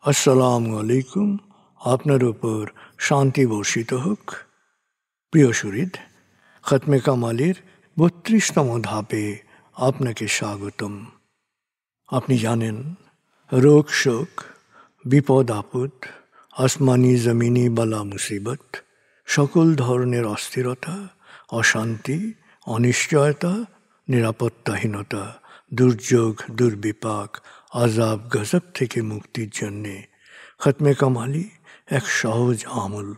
আসসালামু আলাইকুম। আপনার উপর শান্তি বর্ষিত হোক। প্রিয় সুহৃদ, খতমে কামালের ৩২তম ধাপে আপনাকে স্বাগতম। আপনি জানেন, রোগ শোক, বিপদ আপদ, আসমানি জমিনি বালা মুসিবত, সকল ধরনের অস্থিরতা, অশান্তি, অনিশ্চয়তা, নিরাপত্তাহীনতা, দুর্যোগ, দুর্বিপাক, আজাব গজব থেকে মুক্তির জন্যে খতমে কামালি এক সহজ আমল।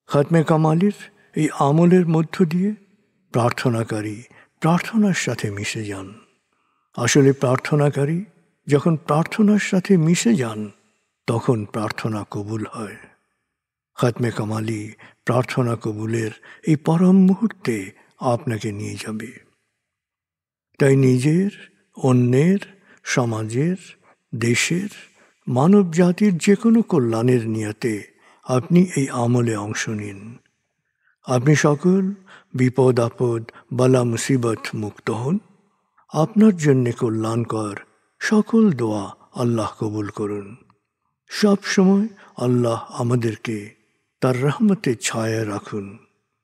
খতমে কামালির এই আমলের মধ্য দিয়ে প্রার্থনাকারী প্রার্থনার সাথে মিশে যান। আসলে প্রার্থনাকারী যখন প্রার্থনার সাথে মিশে যান, তখন প্রার্থনা কবুল হয়। খতমে কামালি প্রার্থনা কবুলের এই পরম মুহূর্তে আপনাকে নিয়ে যাবে। তাই নিজের, অন্যের, সমাজের, দেশের, মানব জাতির যে কোনো কল্যাণের নিয়তে আপনি এই আমলে অংশ নিন। আপনি সকল বিপদ আপদ, বালা মুসিবত মুক্ত হন। আপনার জন্যে কল্যাণকর সকল দোয়া আল্লাহ কবুল করুন। সব সময় আল্লাহ আমাদেরকে তার রহমতের ছায়ায় রাখুন।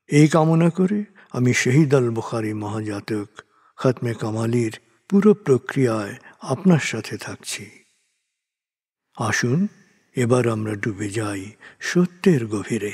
এই কামনা করে আমি শহীদ আল বুখারী মহাজাতক খতমে কামালির পুরো প্রক্রিয়ায় আপনার সাথে থাকছি। আসুন এবার আমরা ডুবে যাই সত্যের গভীরে।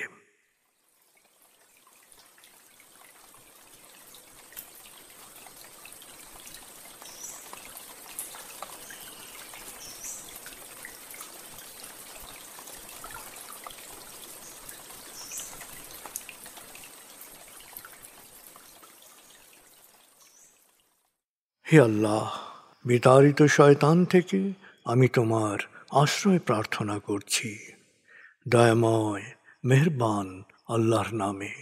হে আল্লাহ, বিতাড়িত শয়তান থেকে আমি তোমার আশ্রয় প্রার্থনা করছি। দয়াময় মেহেরবান আল্লাহর নামে।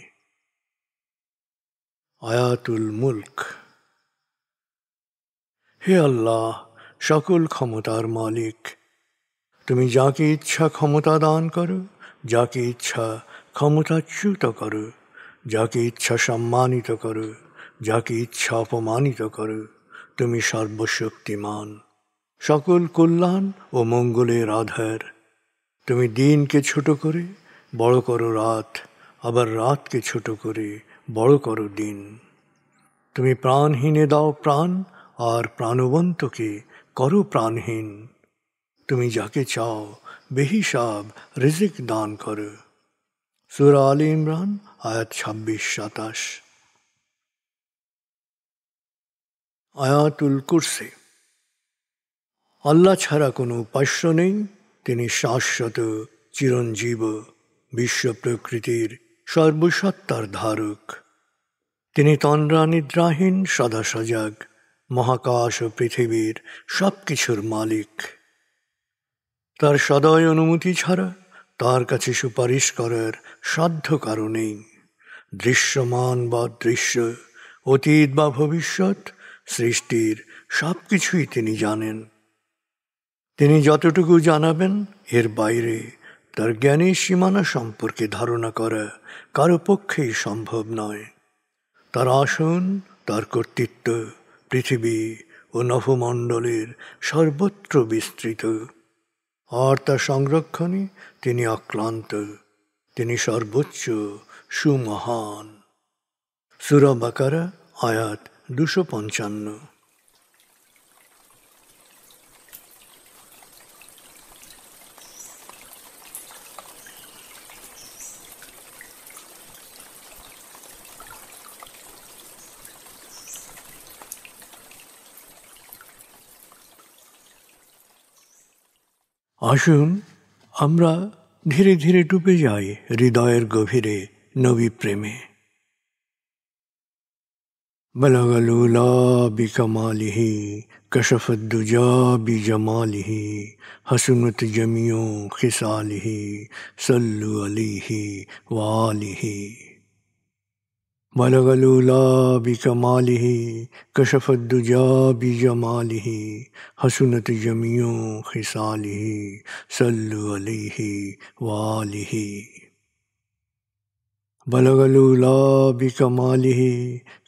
আয়াতুল মুলক। হে আল্লাহ, সকল ক্ষমতার মালিক, তুমি যাকে ইচ্ছা ক্ষমতা দান করো, যাকে ইচ্ছা ক্ষমতাচ্যুত করো, যাকে ইচ্ছা সম্মানিত করো, যাকে ইচ্ছা অপমানিত করো। তুমি সর্বশক্তিমান, সকল কল্যাণ ও মঙ্গলের আধার। তুমি দিনকে ছোট করে বড় করো রাত, আবার রাতকে ছোট করে বড় করো দিন। তুমি প্রাণহীনে দাও প্রাণ, আর প্রাণবন্তকে করো প্রাণহীন। তুমি যাকে চাও বেহিসাব রিজিক দান করো। সূরা আলে ইমরান আয়াত ২৬-২৭। আয়াতুল কুরসি। আল্লাহ ছাড়া কোনো উপাস্য নেই। তিনি শাশ্বত, চিরঞ্জীব, বিশ্ব প্রকৃতির সর্বসত্তার ধারক। তিনি তন্দ্রা নিদ্রাহীন, সদা সজাগ, মহাকাশ ও পৃথিবীর সব কিছুর মালিক। তার সদয় অনুমতি ছাড়া তার কাছে সুপারিশ করার সাধ্য কারো নেই। দৃশ্যমান বা দৃশ্য, অতীত বা ভবিষ্যৎ, সৃষ্টির সব কিছুই তিনি জানেন। তিনি যতটুকু জানাবেন, এর বাইরে তার জ্ঞানের সীমানা সম্পর্কে ধারণা করা কারো পক্ষেই সম্ভব নয়। তার আসন, তার কর্তৃত্ব পৃথিবী ও নভমণ্ডলের সর্বত্র বিস্তৃত, আর তার সংরক্ষণে তিনি অক্লান্ত। তিনি সর্বোচ্চ, সুমহান। সূরা বাকারা আয়াত ২৫৫। আসুন আমরা ধীরে ধীরে ডুবে যাই হৃদয়ের গভীরে নবী প্রেমে। বলগল উলা বিকমালিহি, কশফত দুজা বিজমালিহি, হসনত জমিও খিসালিহি, সল্লু আলাইহি ওয়ালিহি। بلغ العلا بكماله كشف الدجى بجماله حسنت جميع خصاله صلوا عليه وآله بلغ العلا بكماله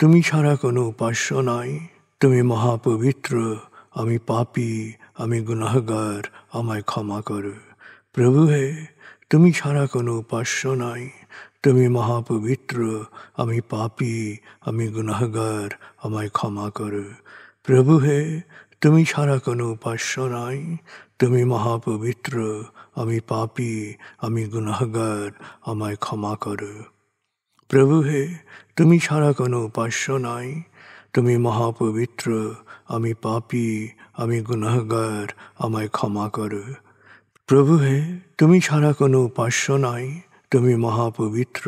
তুমি ছাড়া কোনো উপাস্য নাই। তুমি মহাপবিত্র, আমি পাপী, আমি গুনাহগার, আমায় ক্ষমা করো। প্রভু হে, তুমি ছাড়া কোনো উপাস্য নাই। তুমি মহাপবিত্র, আমি পাপী, আমি গুনাহগার, আমায় ক্ষমা করো। প্রভু হে, তুমি ছাড়া কোনো উপাস্য নাই। তুমি মহাপবিত্র, আমি পাপী, আমি গুনাহগার, আমায় ক্ষমা করো। প্রভু হে, তুমি ছাড়া কোনো উপাস্য নাই। তুমি মহাপবিত্র, আমি পাপী, আমি গুনাহগার, আমায় ক্ষমা করো। প্রভু হে, তুমি ছাড়া কোনো উপাস্য নাই। তুমি মহাপবিত্র,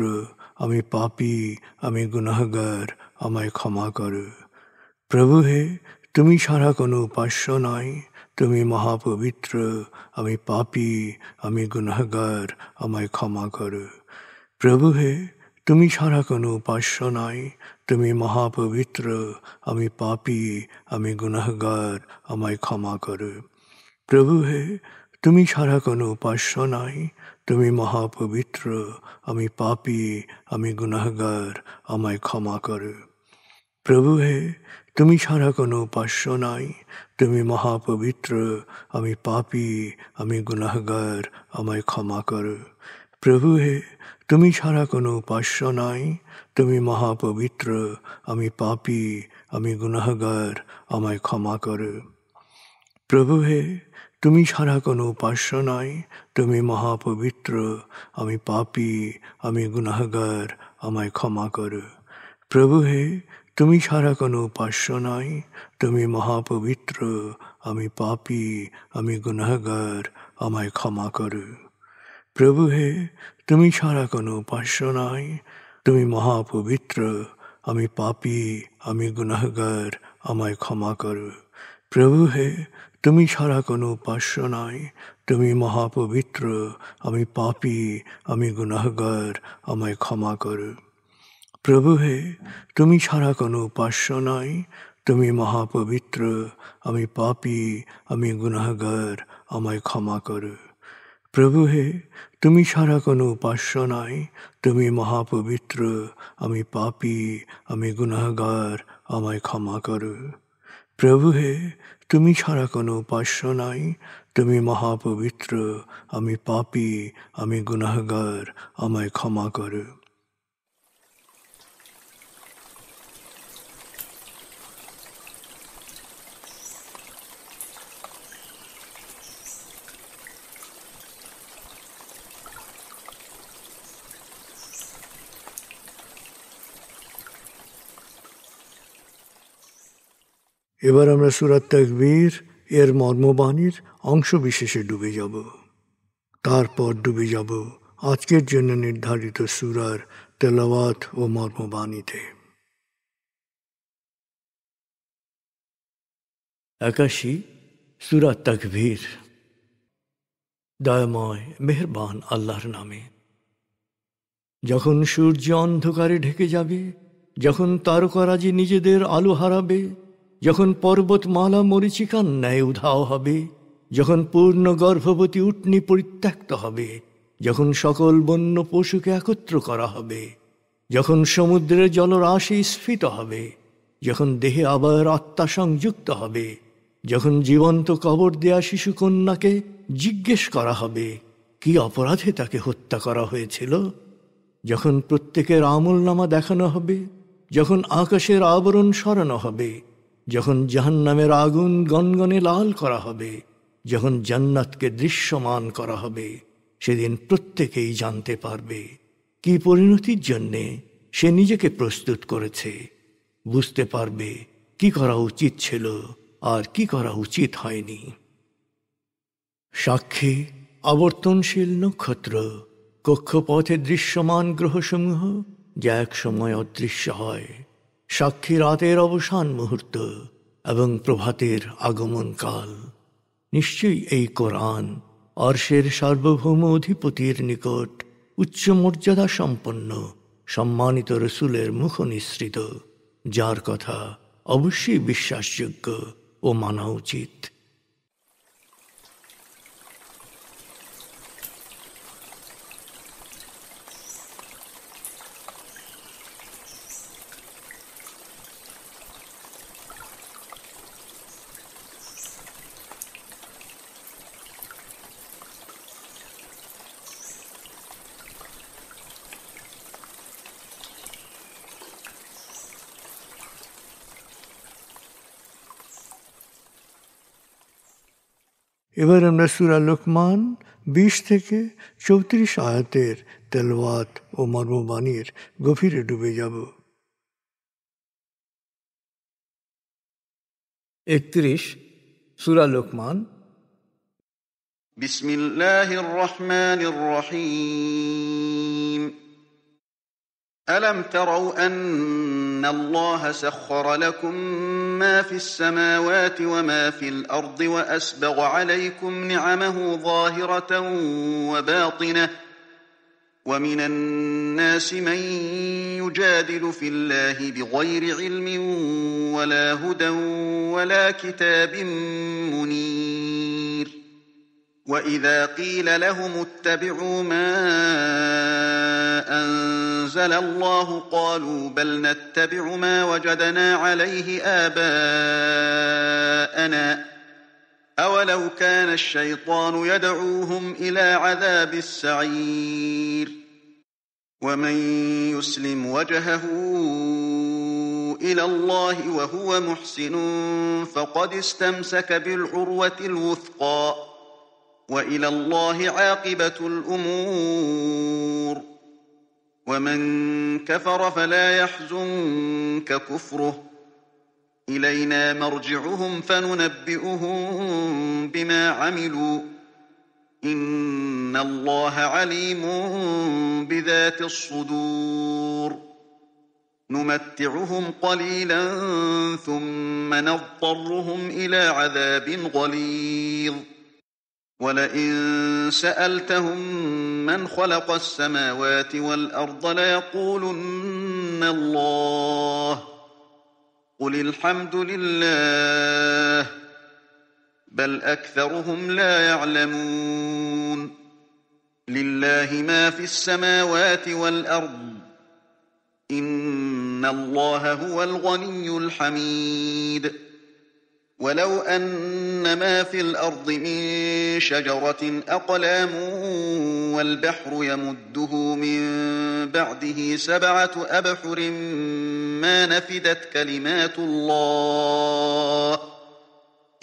আমি পাপী, আমি গুনাহগার, আমায় ক্ষমা করো। প্রভু হে, তুমি ছাড়া কোনো উপাস্য নাই। তুমি মহাপবিত্র, আমি পাপী, আমি গুনাহগার, আমায় ক্ষমা করো। প্রভু হে, তুমি ছাড়া কোনো উপাস্য নাই। তুমি মহাপবিত্র, আমি পাপী, আমি গুনাহগার, আমায় ক্ষমা করো। প্রভু হে, তুমি ছাড়া কোনো উপাস্য নাই। তুমি মহাপবিত্র, আমি পাপী, আমি গুনাহগার, আমায় ক্ষমা করো। প্রভু হে, তুমি ছাড়া কোনো উপাস্য নাই। তুমি মহাপবিত্র, আমি পাপী, আমি গুনাহগার, আমায় ক্ষমা করো। প্রভু হে, তুমি ছাড়া কোনো উপাস্য নাই। তুমি মহাপবিত্র, আমি পাপী, আমি গুনাহগার, আমায় ক্ষমা করো। প্রভু হে, তুমি ছাড়া কোনো উপাস্য নাই। তুমি মহাপবিত্র, আমি পাপী, আমি গুনাহগার, আমায় ক্ষমা করো। প্রভু হে, তুমি ছাড়া কোনো উপাস্য নাই। তুমি মহাপবিত্র, আমি পাপী, আমি গুনাহগার, আমায় ক্ষমা করো। প্রভু হে, তুমি ছাড়া কোনো উপাস্য নাই। তুমি মহাপবিত্র, আমি পাপী, আমি গুনাহগার, আমায় ক্ষমা করো। প্রভু হে, তুমি ছাড়া কোনো উপাস্য নাই। তুমি মহাপবিত্র, আমি পাপী, আমি গুনাহগার, আমায় ক্ষমা করো। প্রভু হে, তুমি ছাড়া কোনো উপাস্য নাই। তুমি মহাপবিত্র, আমি পাপী, আমি গুনাহগার, আমায় ক্ষমা করো। প্রভু হে, তুমি ছাড়া কোনো উপাস্য নাই। তুমি মহাপবিত্র, আমি পাপী, আমি গুনাহগার, আমায় ক্ষমা করো। প্রভু হে, তুমি ছাড়া কোনো উপাস্য নাই। তুমি মহাপবিত্র, আমি পাপী, আমি গুনাহগার, আমায় ক্ষমা করো। এবার আমরা সূরা তাকবীর এর মর্মবাণীর অংশ বিশেষে ডুবে যাব। তারপর ডুবে যাব আজকের জন্য নির্ধারিত সূরার তেলাওয়াত ও মর্মবাণীতে। 81 সূরা তাকবীর। দয়াময় মেহেরবান আল্লাহর নামে। যখন সূর্য অন্ধকারে ঢেকে যাবে, যখন তারকারাজি নিজেদের আলো হারাবে, যখন পর্বতমালা মরীচিকার ন্যায় উধাও হবে, যখন পূর্ণ গর্ভবতী উটনী পরিত্যক্ত হবে, যখন সকল বন্য পশুকে একত্র করা হবে, যখন সমুদ্রের জলরাশি স্ফীত হবে, যখন দেহে আবার আত্মা সংযুক্ত হবে, যখন জীবন্ত কবর দেয়া শিশুকন্যাকে জিজ্ঞেস করা হবে কি অপরাধে তাকে হত্যা করা হয়েছিল, যখন প্রত্যেকের আমলনামা দেখানো হবে, যখন আকাশের আবরণ সরানো হবে, যখন জাহান্নামের আগুন গনগনে লাল করা হবে, যখন জান্নাতকে দৃশ্যমান করা হবে, সেদিন প্রত্যেকেই জানতে পারবে কি পরিণতির জন্যে সে নিজেকে প্রস্তুত করেছে, বুঝতে পারবে কি করা উচিত ছিল আর কি করা উচিত হয়নি। সাক্ষী আবর্তনশীল নক্ষত্র, কক্ষপথে দৃশ্যমান গ্রহসমূহ যা এক সময় অদৃশ্য হয়, সাক্ষী রাতের অবসান মুহূর্ত এবং প্রভাতের আগমন কাল। নিশ্চয়ই এই কোরআন আরশের সার্বভৌম অধিপতির নিকট উচ্চ মর্যাদা সম্পন্ন সম্মানিত রসুলের মুখ নিঃসৃত, যার কথা অবশ্যই বিশ্বাসযোগ্য ও মানা উচিত। এবার আমরা সূরা লোকমান 20 থেকে 34 আয়াতের তেলাওয়াত ও মর্মবাণীর গভীরে ডুবে যাব। 31 সূরা লোকমান। বিসমিল্লাহির রহমানির রহিম। ألم تروا أن الله سخر لكم ما في السماوات وما في الأرض وأسبغ عليكم نعمه ظاهرة وباطنة ومن الناس من يجادل في الله بغير علم ولا هدى ولا كتاب منير وإذا قيل لهم اتبعوا ما أنزل الله قالوا بل نتبع ما وجدنا عليه آباءنا أولو كان الشيطان يدعوهم إلى عذاب السعير ومن يسلم وجهه إلى الله وهو محسن فقد استمسك بالعروة الوثقى وإلى الله عاقبة الأمور ومن كفر فلا يحزنك كفره إلينا مرجعهم فننبئهم بما عملوا إن الله عليم بذات الصدور نمتعهم قليلا ثم نضطرهم إلى عذاب غليظ ولئن سألتهم من خلق السماوات والأرض ليقولن الله قل الحمد لله بل أكثرهم لا يعلمون لله ما في السماوات والأرض إن الله هو الغني الحميد ولو أن ما في الأرض من شجرة أقلام والبحر يمده من بعده 7 أبحر ما نفدت كلمات الله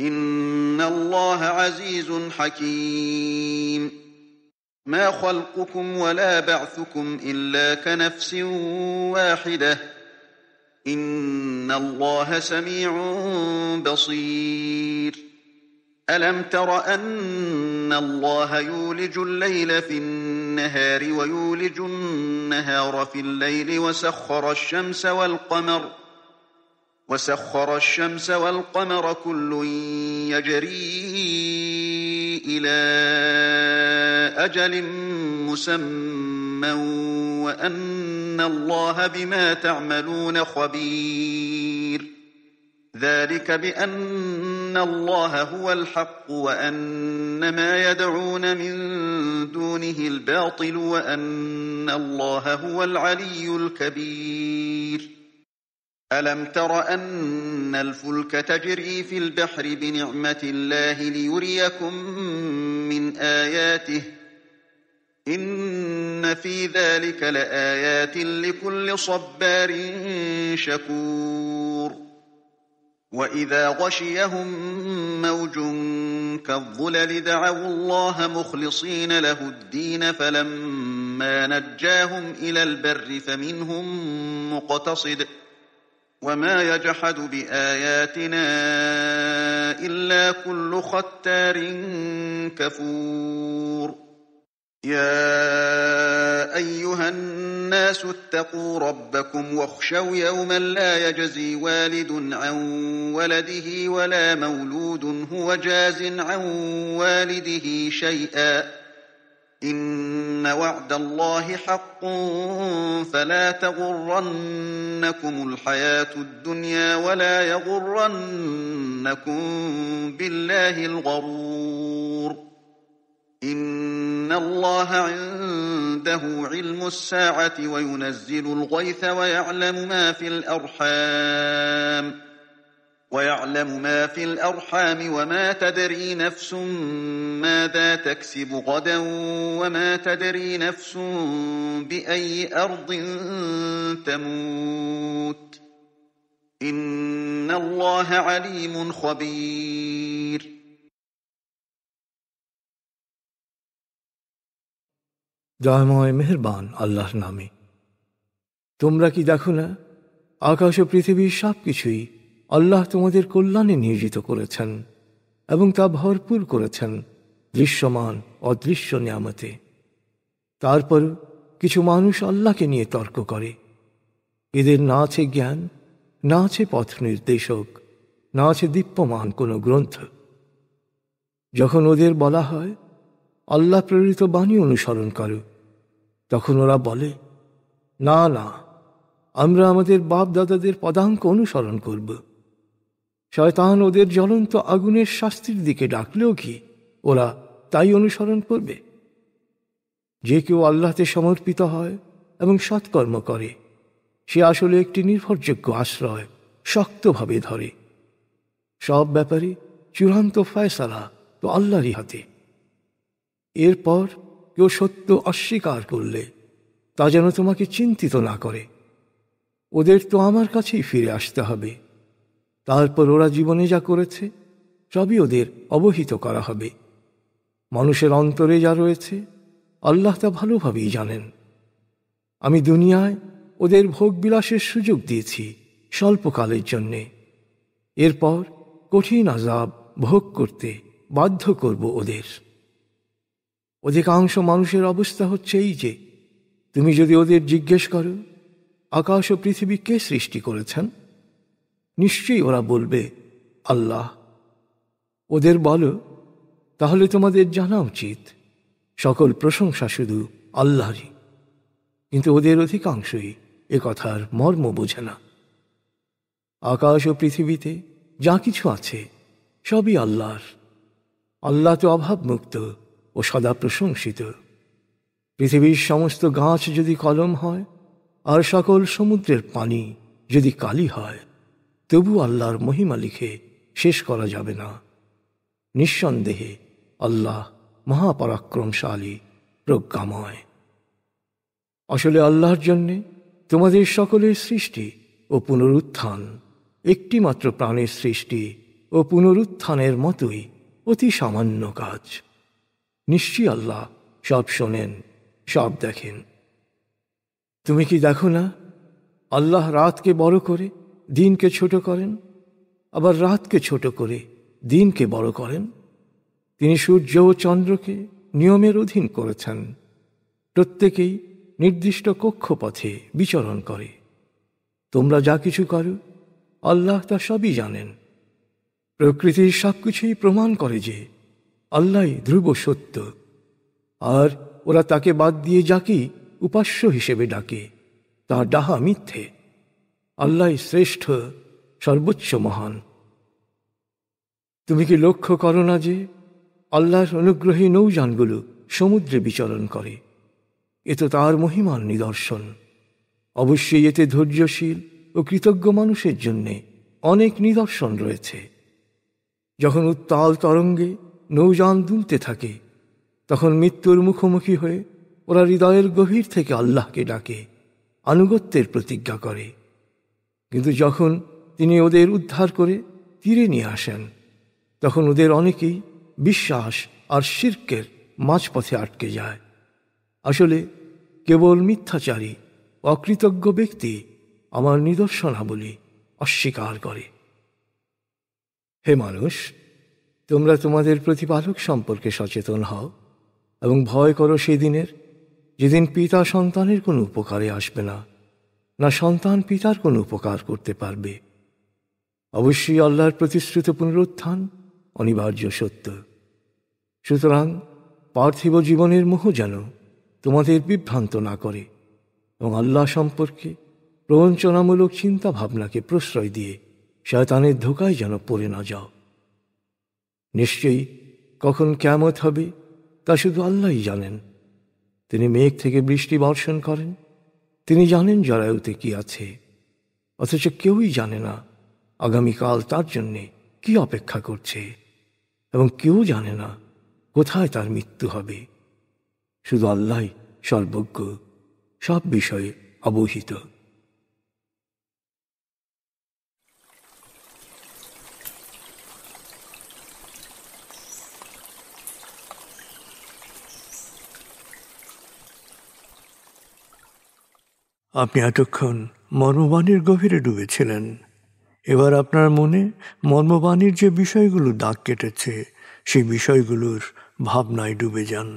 إن الله عزيز حكيم ما خلقكم ولا بعثكم إلا كنفس واحدة إن الله سميع بصير ألم تر أن الله يولج الليل في النهار ويولج النهار في الليل وسخر الشمس والقمر كل يجري إلى أجل مسمى وأن الله بما تعملون خبير ذلك بأن الله هو الحق وأن ما يدعون من دونه الباطل وأن الله هو العلي الكبير ألم تر أن الفلك تجري في البحر بنعمة الله ليريكم من آياته إن في ذلك لآيات لكل صبار شكور وإذا غشيهم موج كالظلل دعوا الله مخلصين له الدين فلما نجاهم إلى البر فمنهم مقتصد وما يجحد بآياتنا إلا كل ختار كفور يا أيها الناس اتقوا ربكم واخشوا يوما لا يجزي والد عن ولده ولا مولود هو جاز عن والده شيئا إن وعد الله حق فلا تغرنكم الحياة الدنيا ولا يغرنكم بالله الغرور إن الله عنده علم الساعة وينزل الغيث ويعلم ما في الأرحام وما تدري نفس ماذا تكسب غدا وما تدري نفس بأي أرض تموت إن الله عليم خبير দয়াময় মেহেরবান আল্লাহর নামে। তোমরা কি দেখো না, আকাশ ও পৃথিবীর সব কিছুই আল্লাহ তোমাদের কল্যাণে নিয়োজিত করেছেন এবং তা ভরপুর করেছেন দৃশ্যমান অদৃশ্য নিয়ামতে। তারপর কিছু মানুষ আল্লাহকে নিয়ে তর্ক করে। এদের না আছে জ্ঞান, না আছে পথ নির্দেশক, না আছে দীপ্যমান কোনো গ্রন্থ। যখন ওদের বলা হয় আল্লাহ প্রেরিত বাণী অনুসরণ করো, তখন ওরা বলে, না না, আমরা আমাদের বাপ দাদাদের পদাঙ্ক অনুসরণ করব। শয়তান ওদের জ্বলন্ত আগুনের শাস্তির দিকে ডাকলেও কি ওরা তাই অনুসরণ করবে? যে কেউ আল্লাহতে সমর্পিত হয় এবং সৎকর্ম করে, সে আসলে একটি নির্ভরযোগ্য আশ্রয় শক্তভাবে ধরে। সব ব্যাপারে চূড়ান্ত ফয়সালা তো আল্লাহরই হাতে। এরপর কেউ সত্য অস্বীকার করলে তা যেন তোমাকে চিন্তিত না করে। ওদের তো আমার কাছেই ফিরে আসতে হবে। তারপর ওরা জীবনে যা করেছে সবই ওদের অবহিত করা হবে। মানুষের অন্তরে যা রয়েছে আল্লাহ তা ভালোভাবেই জানেন। আমি দুনিয়ায় ওদের ভোগবিলাসের সুযোগ দিয়েছি স্বল্পকালের জন্যে। এরপর কঠিন আযাব ভোগ করতে বাধ্য করব ওদের। অধিকাংশ মানুষের অবস্থা হচ্ছে এই যে, তুমি যদি ওদের জিজ্ঞেস করো আকাশ ও পৃথিবী কে সৃষ্টি করেছেন, নিশ্চয়ই ওরা বলবে আল্লাহ। ওদের বলো, তাহলে তোমাদের জানা উচিত সকল প্রশংসা শুধু আল্লাহরই। কিন্তু ওদের অধিকাংশই এ কথার মর্ম বোঝে না। আকাশ ও পৃথিবীতে যা কিছু আছে সবই আল্লাহর। আল্লাহ তো অভাবমুক্ত ও সদা প্রশংসিত। পৃথিবীর সমস্ত গাছ যদি কলম হয় আর সকল সমুদ্রের পানি যদি কালি হয়, তবু আল্লাহর মহিমা লিখে শেষ করা যাবে না। নিঃসন্দেহে আল্লাহ মহাপরাক্রমশালী, প্রজ্ঞাময়। আসলে আল্লাহর জন্যে তোমাদের সকলের সৃষ্টি ও পুনরুত্থান একটিমাত্র প্রাণের সৃষ্টি ও পুনরুত্থানের মতোই অতি সামান্য কাজ। নিশ্চয়ই আল্লাহ সব শোনেন, সব দেখেন। তুমি কি দেখো না, আল্লাহ রাতকে বড় করে দিনকে ছোট করেন, আবার রাতকে ছোট করে দিনকে বড় করেন। তিনি সূর্য ও চন্দ্রকে নিয়মের অধীন করেছেন। প্রত্যেকেই নির্দিষ্ট কক্ষপথে বিচরণ করে। তোমরা যা কিছু করো আল্লাহ তা সবই জানেন। প্রকৃতির সবকিছুই প্রমাণ করে যে আল্লাহই ধ্রুব সত্য, আর ওরা তাকে বাদ দিয়ে যাকেই উপাস্য হিসেবে ডাকে তা ডাহা মিথ্যে। আল্লাহই শ্রেষ্ঠ, সর্বোচ্চ মহান। তুমি কি লক্ষ্য করো না যে আল্লাহর অনুগ্রহী নৌযানগুলো সমুদ্রে বিচরণ করে? এ তো তার মহিমার নিদর্শন। অবশ্যই এতে ধৈর্যশীল ও কৃতজ্ঞ মানুষের জন্যে অনেক নিদর্শন রয়েছে। যখন উত্তাল তরঙ্গে নৌযান দুলতে থাকে, তখন মৃত্যুর মুখোমুখি হয়ে ওরা হৃদয়ের গভীর থেকে আল্লাহকে ডাকে, আনুগত্যের প্রতিজ্ঞা করে। কিন্তু যখন তিনি ওদের উদ্ধার করে তীরে নিয়ে আসেন, তখন ওদের অনেকেই বিশ্বাস আর শিরকের মাঝপথে আটকে যায়। আসলে কেবল মিথ্যাচারী অকৃতজ্ঞ ব্যক্তি আমার নিদর্শনাবলী অস্বীকার করে। হে মানুষ, তোমরা তোমাদের প্রতিপালক সম্পর্কে সচেতন হও এবং ভয় করো সেদিনের, যেদিন পিতা সন্তানের কোনো উপকারে আসবে না, না সন্তান পিতার কোনো উপকার করতে পারবে। অবশ্যই আল্লাহর প্রতিশ্রুত পুনরুত্থান অনিবার্য সত্য। সুতরাং পার্থিব জীবনের মোহ যেন তোমাদের বিভ্রান্ত না করে এবং আল্লাহ সম্পর্কে প্রবঞ্চনামূলক চিন্তা ভাবনাকে প্রশ্রয় দিয়ে শয়তানের ধোঁকায় যেন পড়ে না যাও। নিশ্চয়ই কখন কিয়ামত হবে তা শুধু আল্লাহই জানেন। তিনি মেঘ থেকে বৃষ্টি বর্ষণ করেন, তিনি জানেন জরায়ুতে কি আছে, অথচ কেউই জানে না আগামীকাল তার জন্যে কি অপেক্ষা করছে, এবং কেউ জানে না কোথায় তার মৃত্যু হবে। শুধু আল্লাহই সর্বজ্ঞ, সব বিষয়ে অবহিত। আপনি এতক্ষণ মর্মবাণীর গভীরে ডুবেছিলেন। এবার আপনার মনে মর্মবাণীর যে বিষয়গুলো দাগ কেটেছে সেই বিষয়গুলোর ভাবনায় ডুবে যান।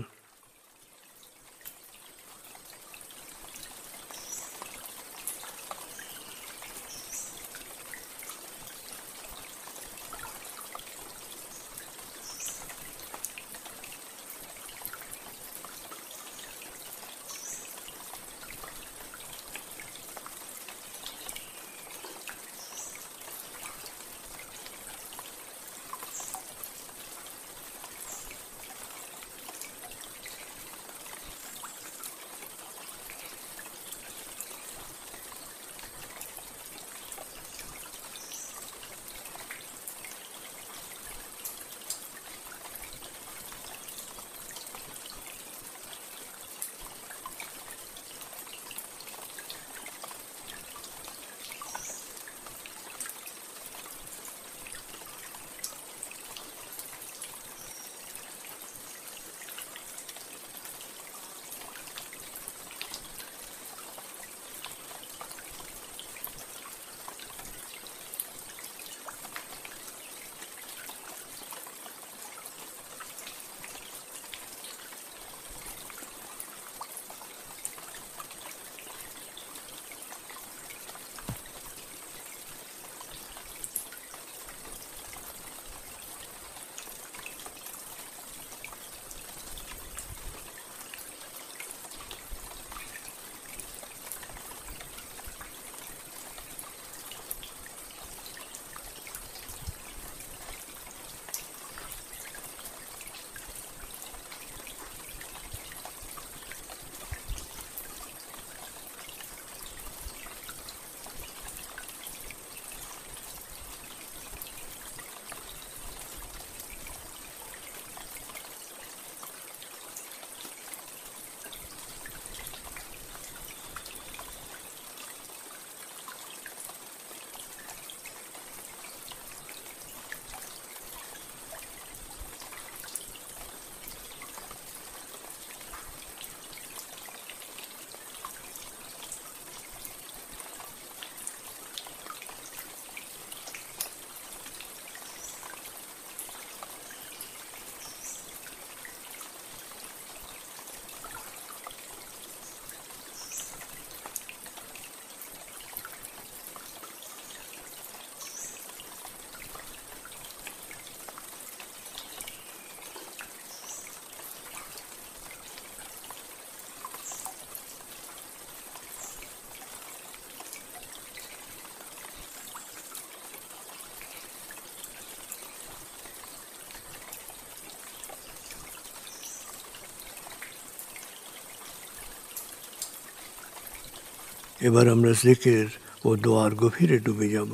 এবার আমরা জিকির ও দোয়ার গভীরে ডুবে যাব।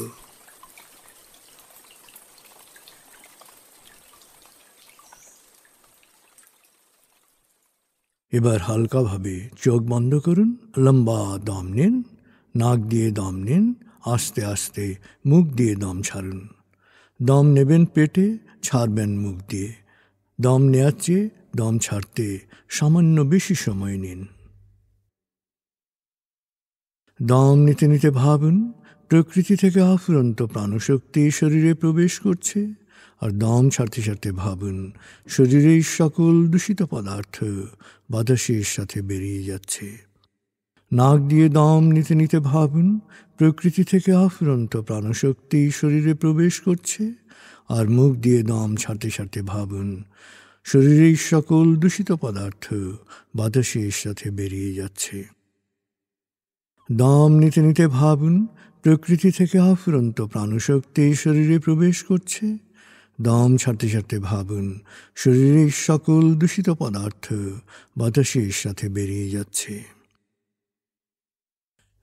এবার হালকাভাবে চোখ বন্ধ করুন, লম্বা দম নিন, নাক দিয়ে দম নিন, আস্তে আস্তে মুখ দিয়ে দম ছাড়ুন। দম নেবেন পেটে, ছাড়বেন মুখ দিয়ে। দম নেওয়ার চেয়ে দম ছাড়তে সামান্য বেশি সময় নিন। দম নিতে নিতে ভাবুন প্রকৃতি থেকে অফুরন্ত প্রাণশক্তি শরীরে প্রবেশ করছে, আর দম ছাড়তে ছাড়তে ভাবুন শরীরের সকল দূষিত পদার্থ বাতাসের সাথে বেরিয়ে যাচ্ছে। নাক দিয়ে দম নিতে নিতে ভাবুন প্রকৃতি থেকে অফুরন্ত প্রাণশক্তি শরীরে প্রবেশ করছে, আর মুখ দিয়ে দম ছাড়তে ছাড়তে ভাবুন শরীরের সকল দূষিত পদার্থ বাতাসের সাথে বেরিয়ে যাচ্ছে। দম নিতে নিতে ভাবুন প্রকৃতি থেকে অফুরন্ত প্রাণশক্তি শরীরে প্রবেশ করছে, দম ছাড়তে ছাড়তে ভাবুন শরীরের সকল দূষিত পদার্থ বাতাসের সাথে বেরিয়ে যাচ্ছে।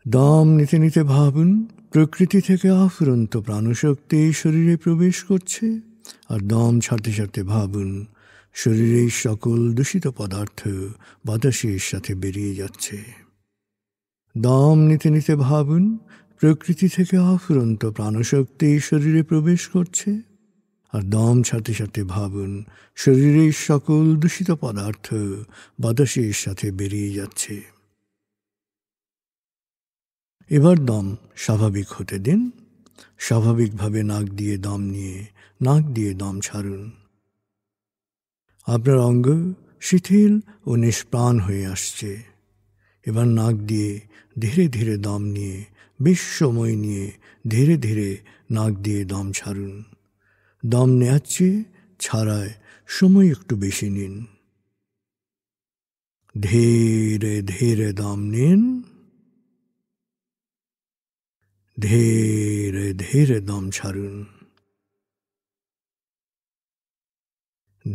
দম নিতে নিতে ভাবুন প্রকৃতি থেকে অফুরন্ত প্রাণশক্তি শরীরে প্রবেশ করছে, আর দম ছাড়তে ছাড়তে ভাবুন শরীরের সকল দূষিত পদার্থ বাতাসের সাথে বেরিয়ে যাচ্ছে। দম নিতে নিতে ভাবুন প্রকৃতি থেকে অফুরন্ত প্রাণশক্তি শরীরে প্রবেশ করছে, আর দম ছাড়তে ছাড়তে ভাবুন শরীরের সকল দূষিত পদার্থ বাতাসের সাথে বেরিয়ে যাচ্ছে। এবার দম স্বাভাবিক হতে দিন। স্বাভাবিকভাবে নাক দিয়ে দম নিয়ে নাক দিয়ে দম ছাড়ুন। আপনার অঙ্গ শিথিল ও নিষ্প্রাণ হয়ে আসছে। এবার নাক দিয়ে ধীরে ধীরে দম নিয়ে বেশ সময় নিয়ে ধীরে ধীরে নাক দিয়ে দম ছাড়ুন। দম নেওয়ার চেয়ে ছাড়ায় সময় একটু বেশি নিন। ধীরে ধীরে দম নিন, ধীরে ধীরে দম ছাড়ুন।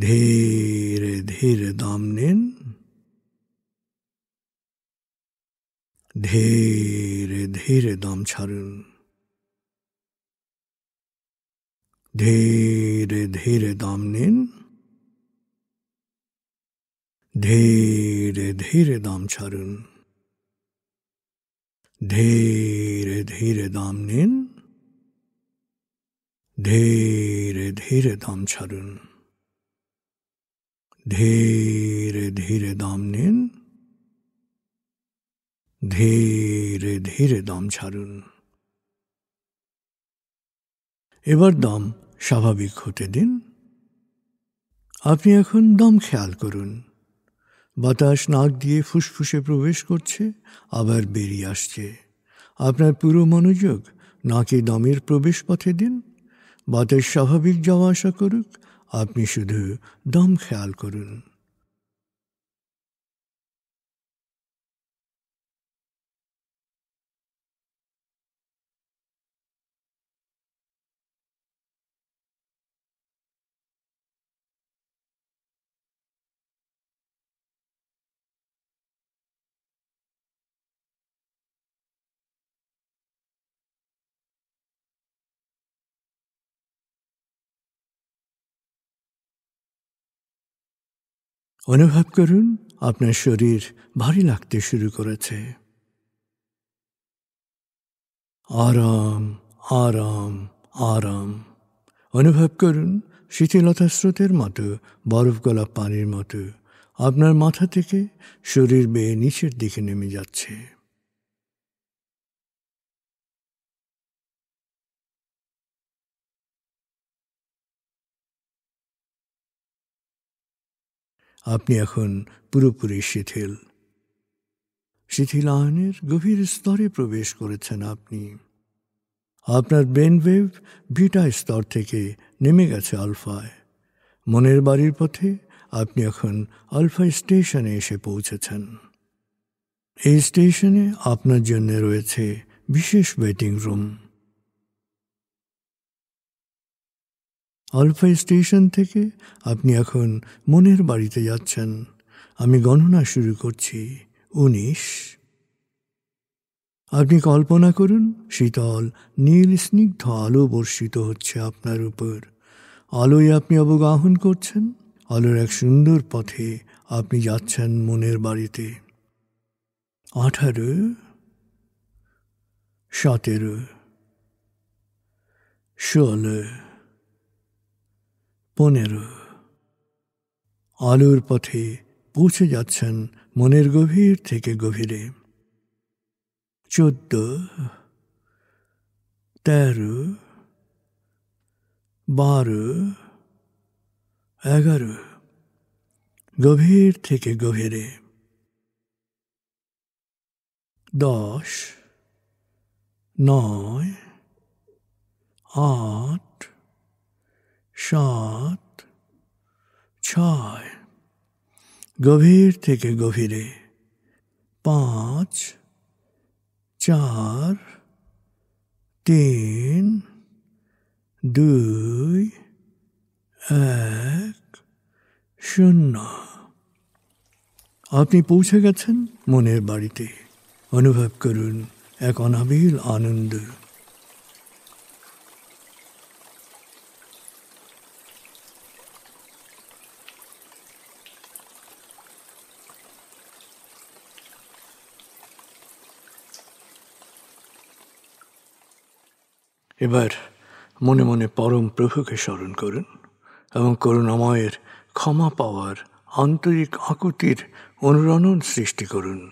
ধীরে ধীরে দম নিন, ধীরে ধীরে দম ছাড়ুন। ধীরে ধীরে দম নিন, ধীরে ধীরে দম ছাড়ুন। ধীরে ধীরে দম নিন, ধীরে ধীরে দম ছাড়ুন। ধীরে ধীরে দম নিন, ধীরে ধীরে দম ছাড়ুন। এবার দম স্বাভাবিক হতে দিন। আপনি এখন দম খেয়াল করুন। বাতাস নাক দিয়ে ফুসফুসে প্রবেশ করছে, আবার বেরিয়ে আসছে। আপনার পুরো মনোযোগ নাকে দমের প্রবেশ পথে দিন। বাতাস স্বাভাবিক যাওয়া আসা করুক, আপনি শুধু দম খেয়াল করুন। অনুভব করুন আপনার শরীর ভারী লাগতে শুরু করেছে। আরাম আরাম আরাম অনুভব করুন শীতলতা স্রোতের মতো, বরফ গলা পানির মতো আপনার মাথা থেকে শরীর বেয়ে নিচের দিকে নেমে যাচ্ছে। আপনি এখন পুরোপুরি শিথিল। শিথিলায়নের গভীর স্তরে প্রবেশ করেছেন আপনি। আপনার ব্রেন ওয়েভ বিটা স্তর থেকে নেমে গেছে আলফায়। মনের বাড়ির পথে আপনি এখন আলফা স্টেশনে এসে পৌঁছেছেন। এই স্টেশনে আপনার জন্য রয়েছে বিশেষ ওয়েটিং রুম। আলফা স্টেশন থেকে আপনি এখন মনের বাড়িতে যাচ্ছেন। আমি গণনা শুরু করছি। 19। আপনি কল্পনা করুন শীতল নীল স্নিগ্ধ আলো বর্ষিত হচ্ছে আপনার উপর। আলোয় আপনি অবগাহন করছেন। আলোর এক সুন্দর পথে আপনি যাচ্ছেন মনের বাড়িতে। 18, 17, 16, 15। আলোর পথে পৌঁছে যাচ্ছেন মনের গভীর থেকে গভীরে। 14, 13, 12, 11। গভীর থেকে গভীরে। 10, 9, 8, 7, 6। গভীর থেকে গভীরে। 5, 4, 3, 2, 1, 0। আপনি পৌঁছে গেছেন মনের বাড়িতে। অনুভব করুন এক অনাবিল আনন্দ। এবার মনে মনে পরম প্রভুকে স্মরণ করুন এবং করুণাময়ের ক্ষমা পাওয়ার আন্তরিক আকুতির অনুরণন সৃষ্টি করুন।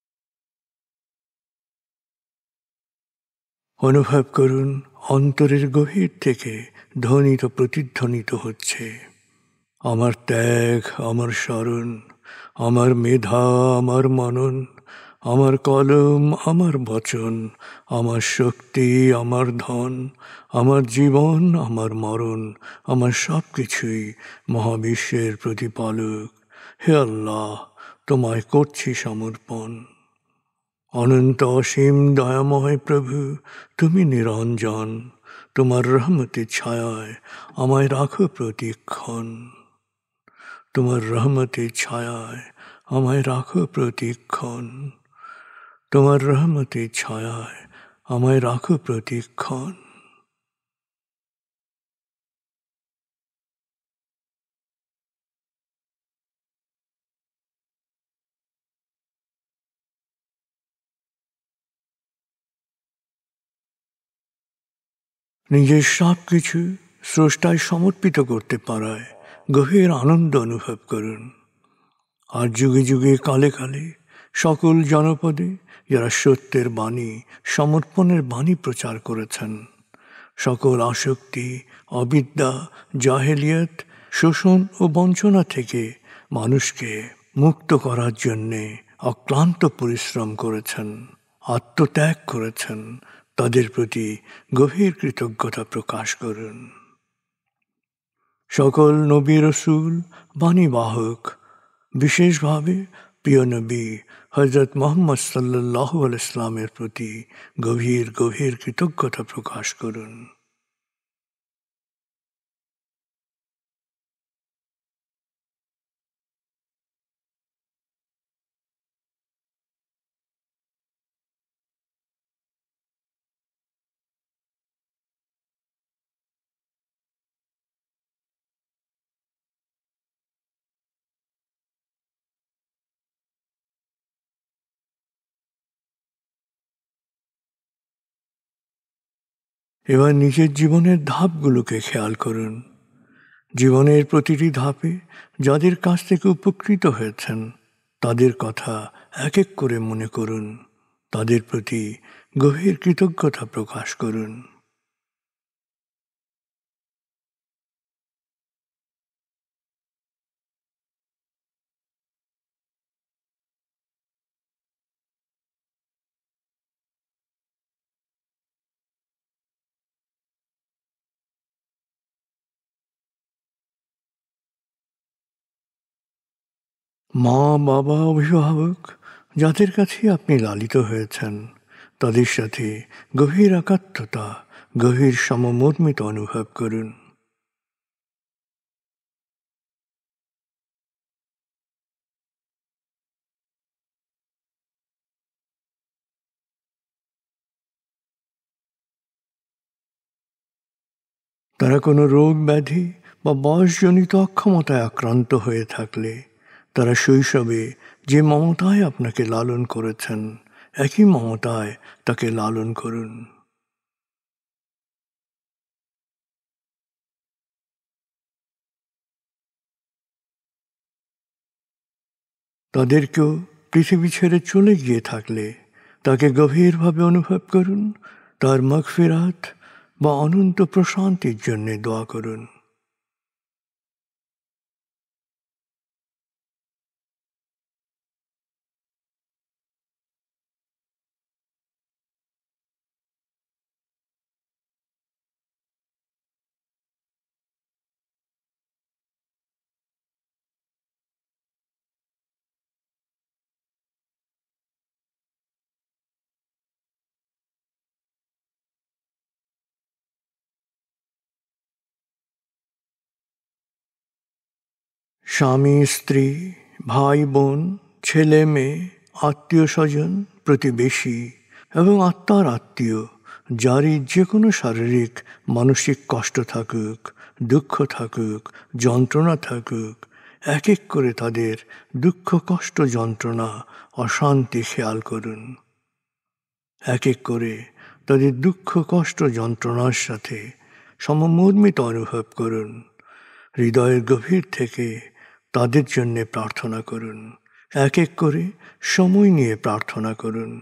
অনুভব করুন অন্তরের গভীর থেকে ধ্বনিত প্রতিধ্বনিত হচ্ছে, আমার ত্যাগ, আমার স্মরণ, আমার মেধা, আমার মনন, আমার কলম, আমার বচন, আমার শক্তি, আমার ধন, আমার জীবন, আমার মরণ, আমার সব কিছুই মহাবিশ্বের প্রতিপালক। হে আল্লাহ, তোমায় করছি সমর্পণ। অনন্ত অসীম দয়াময় প্রভু, তুমি নিরঞ্জন, তোমার রহমতের ছায়ায় আমায় রাখো প্রতিক্ষণ। তোমার রহমতের ছায়ায় আমায় রাখো প্রতিক্ষণ। তোমার রহমতের ছায়ায় আমায় রাখো প্রতিক্ষণ। নিজের সব কিছু স্রষ্টায় সমর্পিত করতে পারায় গভীর আনন্দ অনুভব করুন। আর যুগে যুগে কালে কালে সকল জনপদে যারা সত্যের বাণী, সমর্পণের বাণী প্রচার করেছেন, সকল আসক্তি, অবিদ্যা, জাহেলিয়ত, শোষণ ও বঞ্চনা থেকে মানুষকে মুক্ত করার জন্যে অক্লান্ত পরিশ্রম করেছেন, আত্মত্যাগ করেছেন, তাদের প্রতি গভীর কৃতজ্ঞতা প্রকাশ করুন। সকল নবী রসুল, বাণীবাহক, বিশেষভাবে প্রিয় নবী হযরত মুহাম্মদ সাল্লাল্লাহু আলাইহি ওয়াসাল্লামের প্রতি গভীর গভীর কৃতজ্ঞতা প্রকাশ করুন। এবার নিজের জীবনের ধাপগুলোকে খেয়াল করুন। জীবনের প্রতিটি ধাপে যাদের কাছ থেকে উপকৃত হয়েছেন তাদের কথা এক এক করে মনে করুন, তাদের প্রতি গভীর কৃতজ্ঞতা প্রকাশ করুন। মা, বাবা, অভিভাবক যাদের কাছে আপনি লালিত হয়েছেন তাদের সাথে গভীর একাত্মতা, গভীর সমমর্মিতা অনুভব করুন। তারা কোনো রোগ ব্যাধি বা বয়সজনিত অক্ষমতায় আক্রান্ত হয়ে থাকলে তারা শৈশবে যে মমতায় আপনাকে লালন করেছেন একই মমতায় তাকে লালন করুন। তাদেরকেও পৃথিবী ছেড়ে চলে গিয়ে থাকলে তাকে গভীরভাবে অনুভব করুন, তার মাগফিরাত বা অনন্ত প্রশান্তির জন্য দোয়া করুন। স্বামী, স্ত্রী, ভাই, বোন, ছেলে, মেয়ে, আত্মীয় স্বজন, প্রতিবেশী এবং আত্মার আত্মীয় যারই যে কোনো শারীরিক মানসিক কষ্ট থাকুক, দুঃখ থাকুক, যন্ত্রণা থাকুক, এক এক করে তাদের দুঃখ, কষ্ট, যন্ত্রণা, অশান্তি খেয়াল করুন। এক এক করে তাদের দুঃখ, কষ্ট, যন্ত্রণার সাথে সমমর্মিত অনুভব করুন। হৃদয়ের গভীর থেকে তাদের জন্য প্রার্থনা করুন। এক এক করে সময় নিয়ে প্রার্থনা করুন।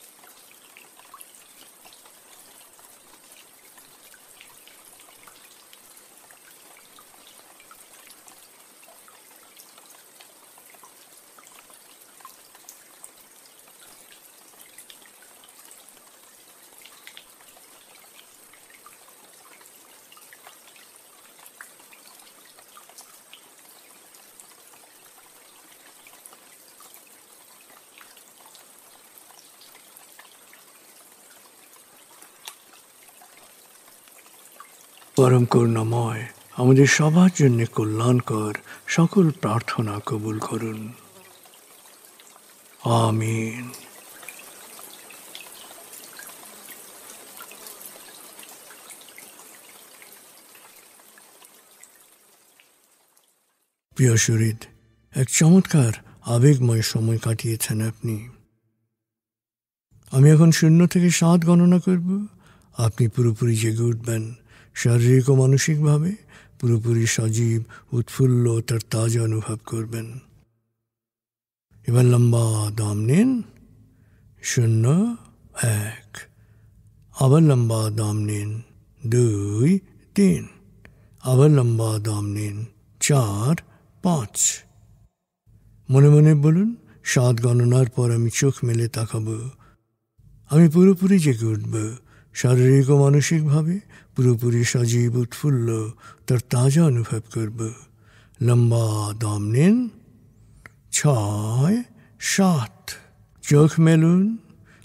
পরম করুণাময় আমাদের সবার জন্য কল্যাণকর সকল প্রার্থনা কবুল করুন। আমিন। প্রিয় শরীদ, এক চমৎকার আবেগময় সময় কাটিয়েছেন আপনি। আমি এখন 0 থেকে 7 গণনা করব। আপনি পুরোপুরি জেগে উঠবেন, শারীরিক ও মানসিকভাবে পুরোপুরি সজীব, উৎফুল্ল, তার তাজা অনুভব করবেন। এবার লম্বা দম নিন। 0, 1। আবার লম্বা দম নিন। 2, 3। আবার লম্বা দম নিন। 4, 5। মনে মনে বলুন, 7 গণনার পর আমি চোখ মেলে তাকাবো। আমি পুরোপুরি জেগে উঠব, শারীরিক ও মানসিকভাবে পুরোপুরি সজীব, উৎফুল্ল, তার তাজা অনুভব করব। লম্বা দম নিন। 6, 7। চোখ মেলুন।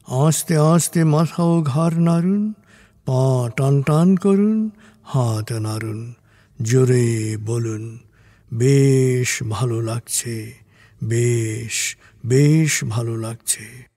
আস্তে আস্তে মাথা ও ঘাড় নাড়ুন। পা টান টান করুন। হাত নাড়ুন। জোরে বলুন, বেশ ভালো লাগছে, বেশ বেশ ভালো লাগছে।